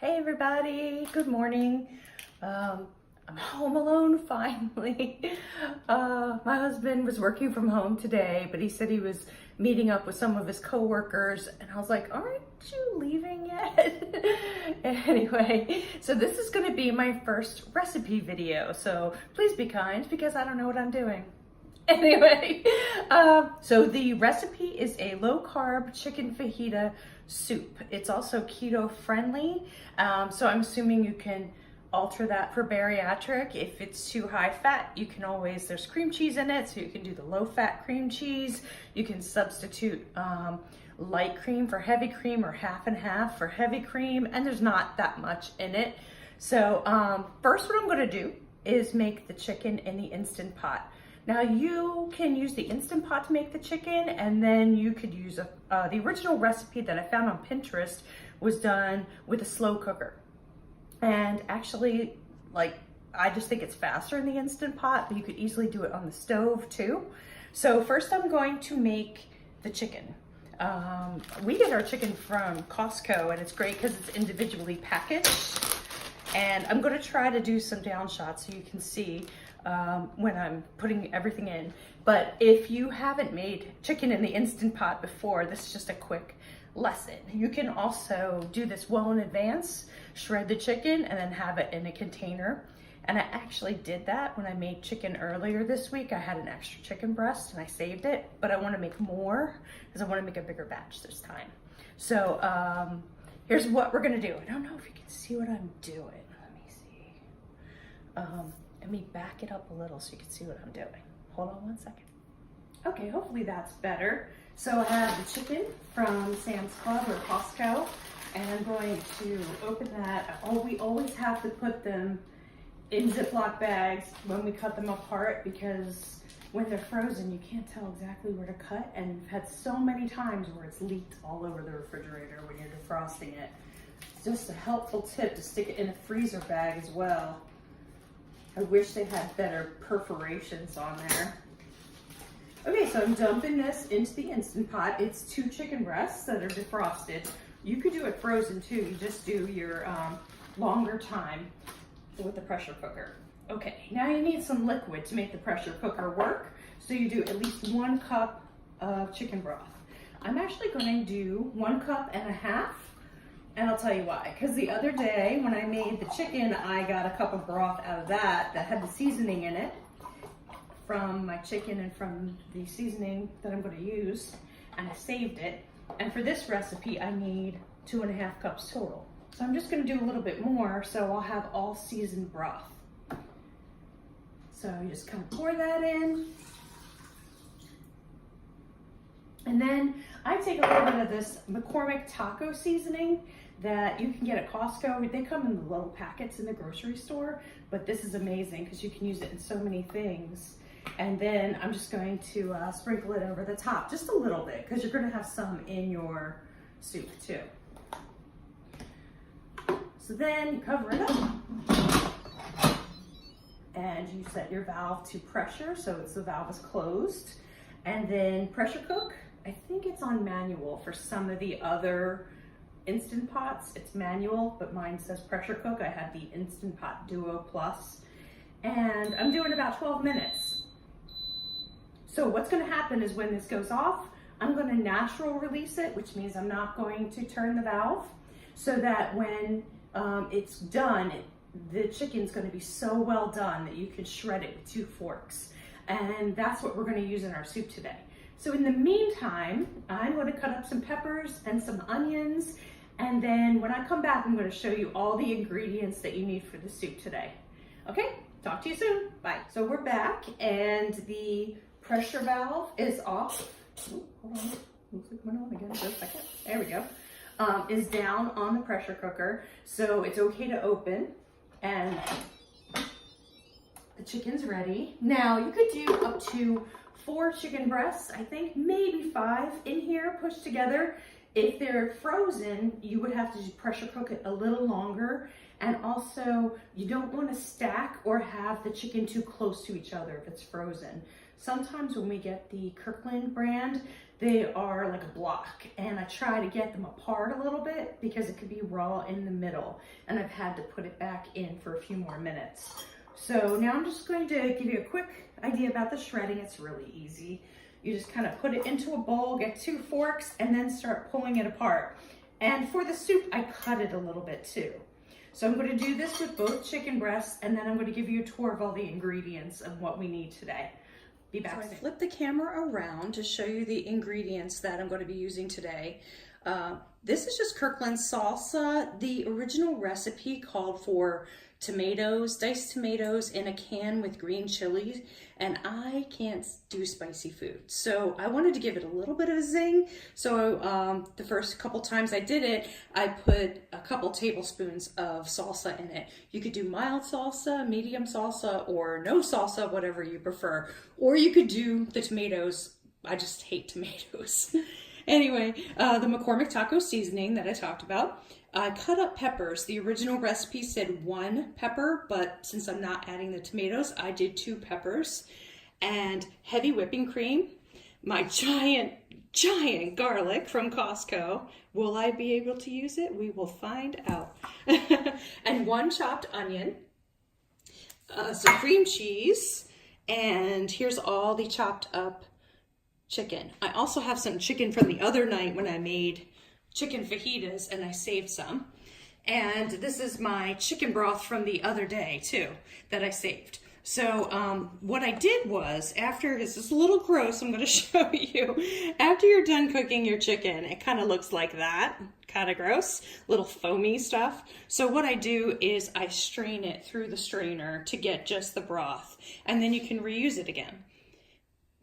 Hey everybody, good morning. I'm home alone finally. My husband was working from home today, but he said he was meeting up with some of his coworkers, and I was like, aren't you leaving yet? Anyway, so this is gonna be my first recipe video, so please be kind because I don't know what I'm doing. Anyway, so the recipe is a low-carb chicken fajita soup. It's also keto-friendly, so I'm assuming you can alter that for bariatric. If it's too high fat, you can always, there's cream cheese in it, so you can do the low-fat cream cheese. You can substitute light cream for heavy cream or half and half for heavy cream, and there's not that much in it. So first what I'm gonna do is make the chicken in the Instant Pot. Now you can use the Instant Pot to make the chicken, and then you could use the original recipe that I found on Pinterest was done with a slow cooker. And actually, like, I just think it's faster in the Instant Pot, but you could easily do it on the stove too. So first I'm going to make the chicken. We get our chicken from Costco, and it's great because it's individually packaged. And I'm gonna try to do some down shots so you can see when I'm putting everything in. But if you haven't made chicken in the Instant Pot before, this is just a quick lesson. You can also do this well in advance, shred the chicken and then have it in a container. And I actually did that when I made chicken earlier this week. I had an extra chicken breast and I saved it, but I want to make more because I want to make a bigger batch this time. So here's what we're gonna do. I don't know if you can see what I'm doing. Let me see. Let me back it up a little so you can see what I'm doing. Hold on one second. Okay, hopefully that's better. So I have the chicken from Sam's Club or Costco, and I'm going to open that. We always have to put them in Ziploc bags when we cut them apart, because when they're frozen, you can't tell exactly where to cut, and we've had so many times where it's leaked all over the refrigerator when you're defrosting it. It's just a helpful tip to stick it in a freezer bag as well. I wish they had better perforations on there. Okay, so I'm dumping this into the Instant Pot. It's 2 chicken breasts that are defrosted. You could do it frozen too. You just do your longer time with the pressure cooker. Okay, now you need some liquid to make the pressure cooker work. So you do at least 1 cup of chicken broth. I'm actually going to do 1.5 cups. And I'll tell you why. Because the other day when I made the chicken, I got a cup of broth out of that had the seasoning in it from my chicken and from the seasoning that I'm going to use, and I saved it. And for this recipe, I need 2.5 cups total. So I'm just going to do a little bit more, so I'll have all seasoned broth. So you just kind of pour that in. And then I take a little bit of this McCormick Taco Seasoning that you can get at Costco. They come in the little packets in the grocery store, but this is amazing because you can use it in so many things. And then I'm just going to sprinkle it over the top, just a little bit, because you're going to have some in your soup too. So then you cover it up and you set your valve to pressure, so the valve is closed. And then pressure cook. I think it's on manual. For some of the other Instant Pots, it's manual, but mine says pressure cook. I have the Instant Pot Duo Plus, and I'm doing about 12 minutes. So what's gonna happen is when this goes off, I'm gonna natural release it, which means I'm not going to turn the valve, so that when it's done, the chicken's gonna be so well done that you can shred it with 2 forks. And that's what we're gonna use in our soup today. So in the meantime, I'm gonna cut up some peppers and some onions, and then when I come back, I'm gonna show you all the ingredients that you need for the soup today. Okay, talk to you soon, bye. So we're back, and the pressure valve is off. Ooh, hold on, looks like it went on again for a second. There we go. Is down on the pressure cooker, so it's okay to open, and the chicken's ready. Now you could do up to 4 chicken breasts, I think maybe 5 in here pushed together. If they're frozen, you would have to pressure cook it a little longer. And also, you don't want to stack or have the chicken too close to each other if it's frozen. Sometimes when we get the Kirkland brand, they are like a block, and I try to get them apart a little bit because it could be raw in the middle, and I've had to put it back in for a few more minutes. So now I'm just going to give you a quick idea about the shredding. It's really easy. You just kind of put it into a bowl, get 2 forks, and then start pulling it apart. And for the soup, I cut it a little bit too. So I'm going to do this with both chicken breasts, and then I'm going to give you a tour of all the ingredients of what we need today. Be back soon. I flipped the camera around to show you the ingredients that I'm going to be using today. This is just Kirkland's salsa. The original recipe called for tomatoes, diced tomatoes in a can with green chilies, and I can't do spicy food. So I wanted to give it a little bit of a zing. So the first couple times I did it, I put a couple tablespoons of salsa in it. You could do mild salsa, medium salsa, or no salsa, whatever you prefer. Or you could do the tomatoes. I just hate tomatoes. Anyway, the McCormick Taco Seasoning that I talked about. I cut up peppers. The original recipe said 1 pepper, but since I'm not adding the tomatoes, I did 2 peppers. And heavy whipping cream, my giant garlic from Costco. Will I be able to use it? We will find out. And 1 chopped onion, some cream cheese, and here's all the chopped up chicken. I also have some chicken from the other night when I made chicken fajitas, and I saved some. And this is my chicken broth from the other day too that I saved. So what I did was, after, this is a little gross, I'm going to show you. After you're done cooking your chicken, it kind of looks like that, kind of gross, little foamy stuff. So what I do is I strain it through the strainer to get just the broth, and then you can reuse it again.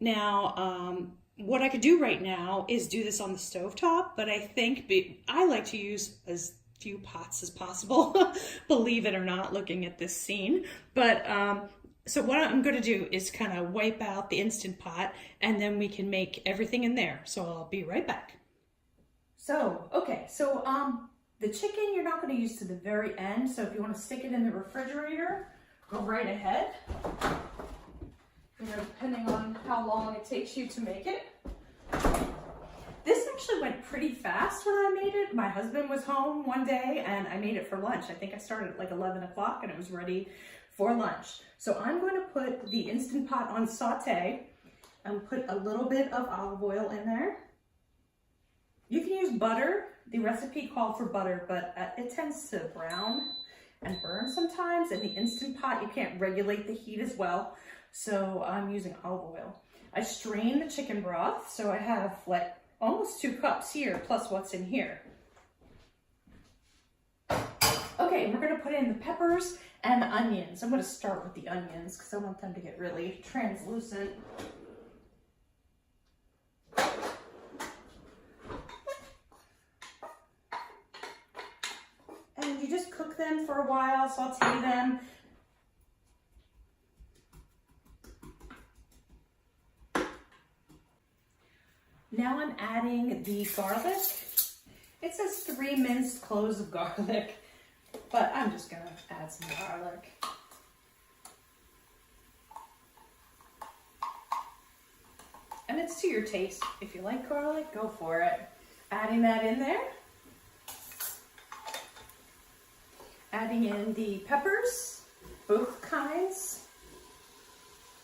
Now, what I could do right now is do this on the stovetop, but I think I like to use as few pots as possible, believe it or not, looking at this scene. But so what I'm going to do is kind of wipe out the Instant Pot, and then we can make everything in there. So I'll be right back. So, okay, so the chicken you're not going to use to the very end. So if you want to stick it in the refrigerator, go right ahead. You know, depending on how long it takes you to make it. This actually went pretty fast when I made it. My husband was home one day and I made it for lunch. I think I started at like 11 o'clock and it was ready for lunch. So I'm going to put the Instant Pot on saute and put a little bit of olive oil in there. You can use butter. The recipe called for butter, but it tends to brown and burn sometimes. In the Instant Pot, you can't regulate the heat as well. So I'm using olive oil. I strain the chicken broth, so I have like almost 2 cups here, plus what's in here. Okay, we're gonna put in the peppers and the onions. I'm gonna start with the onions because I want them to get really translucent. And you just cook them for a while, saute them. Now I'm adding the garlic. It says 3 minced cloves of garlic, but I'm just gonna add some garlic. And it's to your taste. If you like garlic, go for it. Adding that in there. Adding in the peppers, both kinds.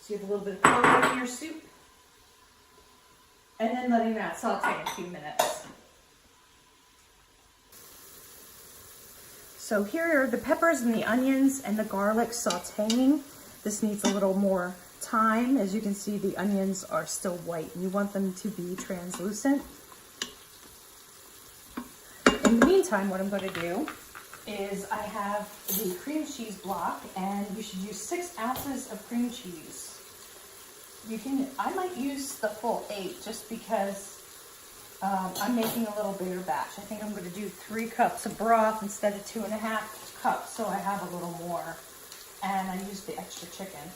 So you have a little bit of color in your soup. And then letting that saute a few minutes. So here are the peppers and the onions and the garlic sauteing. This needs a little more time. As you can see, the onions are still white and you want them to be translucent. In the meantime, what I'm going to do is I have the cream cheese block, and you should use 6 ounces of cream cheese. I might use the full 8 just because I'm making a little bigger batch. I think I'm going to do 3 cups of broth instead of 2.5 cups, so I have a little more. And I used the extra chicken.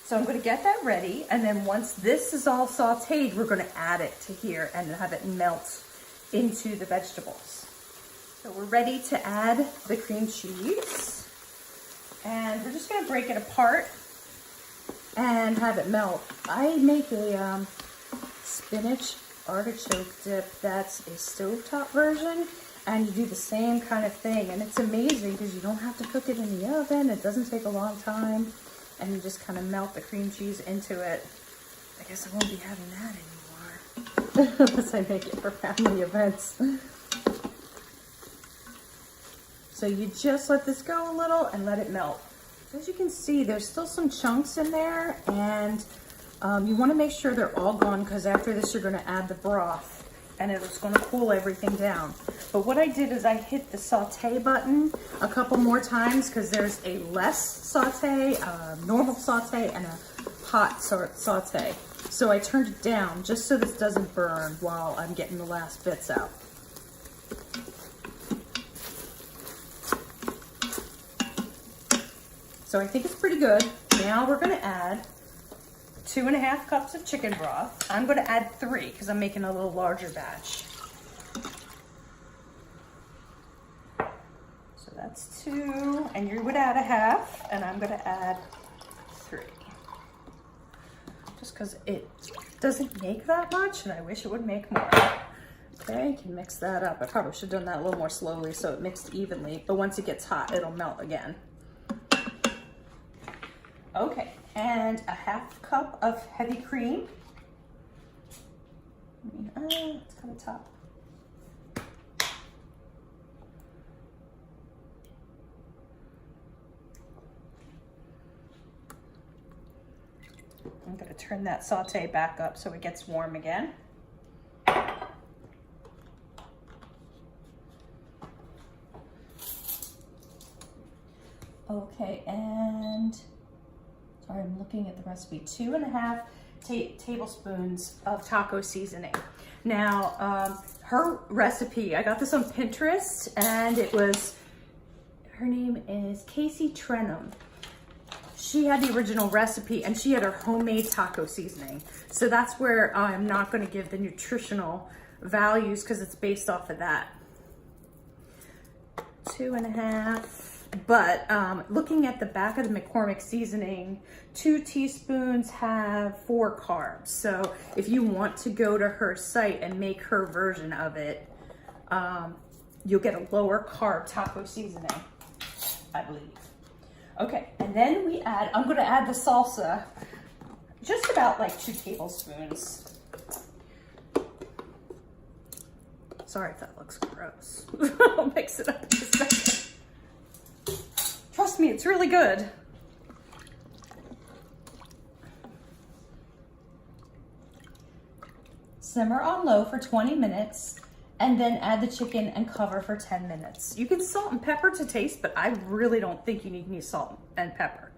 So I'm going to get that ready, and then once this is all sauteed, we're going to add it to here and have it melt into the vegetables. So we're ready to add the cream cheese, and we're just going to break it apart and have it melt. I make a spinach artichoke dip that's a stovetop version, and you do the same kind of thing, and it's amazing because you don't have to cook it in the oven. It doesn't take a long time, and you just kind of melt the cream cheese into it. I guess I won't be having that anymore unless I make it for family events. So you just let this go a little and let it melt. As you can see, there's still some chunks in there, and you want to make sure they're all gone, because after this you're going to add the broth and it's going to cool everything down. But what I did is I hit the saute button a couple more times, because there's a less saute, a normal saute, and a hot saute. So I turned it down just so this doesn't burn while I'm getting the last bits out. So I think it's pretty good. Now we're going to add 2.5 cups of chicken broth. I'm going to add 3 because I'm making a little larger batch. So that's 2, and you would add 1/2, and I'm going to add 3. Just because it doesn't make that much, and I wish it would make more. Okay, you can mix that up. I probably should have done that a little more slowly so it mixed evenly, but once it gets hot, it'll melt again. Okay, and 1/2 cup of heavy cream. It's kind of top. I'm going to turn that saute back up so it gets warm again. Okay, and sorry, I'm looking at the recipe. 2.5 tablespoons of taco seasoning. Now, her recipe, I got this on Pinterest, and it was, her name is Casey Trenum. She had the original recipe, and she had her homemade taco seasoning. So that's where I'm not going to give the nutritional values, because it's based off of that. 2.5. But looking at the back of the McCormick seasoning, 2 teaspoons have 4 carbs. So if you want to go to her site and make her version of it, you'll get a lower carb taco seasoning, I believe. Okay, and then we add, I'm gonna add the salsa, just about like 2 tablespoons. Sorry if that looks gross. I'll mix it up in a second. Trust me, it's really good. Simmer on low for 20 minutes, and then add the chicken and cover for 10 minutes. You can salt and pepper to taste, but I really don't think you need any salt and pepper.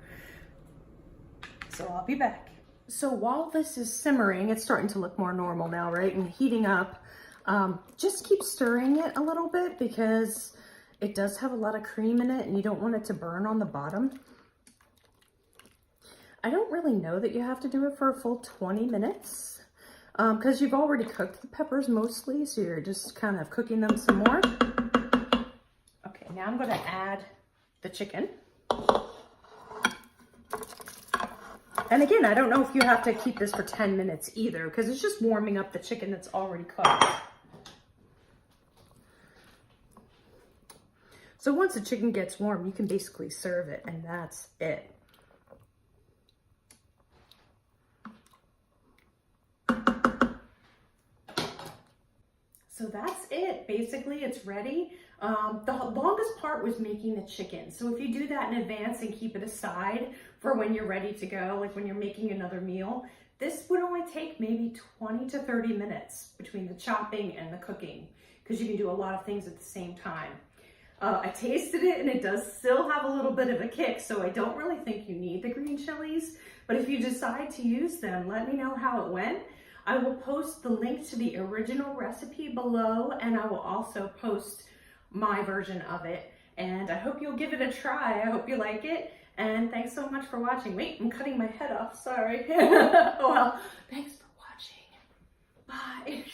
So I'll be back. So while this is simmering, it's starting to look more normal now, right? And heating up. Just keep stirring it a little bit, because it does have a lot of cream in it and you don't want it to burn on the bottom. I don't really know that you have to do it for a full 20 minutes because you've already cooked the peppers mostly, so you're just kind of cooking them some more. Okay, now I'm gonna add the chicken. And again, I don't know if you have to keep this for 10 minutes either, because it's just warming up the chicken that's already cooked. So once the chicken gets warm, you can basically serve it, and that's it. So that's it. Basically, it's ready. The longest part was making the chicken. So if you do that in advance and keep it aside for when you're ready to go, like when you're making another meal, this would only take maybe 20 to 30 minutes between the chopping and the cooking, because you can do a lot of things at the same time. I tasted it and it does still have a little bit of a kick, so I don't really think you need the green chilies, but if you decide to use them, let me know how it went. I will post the link to the original recipe below, and I will also post my version of it, and I hope you'll give it a try. I hope you like it, and thanks so much for watching. Wait, I'm cutting my head off, sorry. Oh well, thanks for watching. Bye.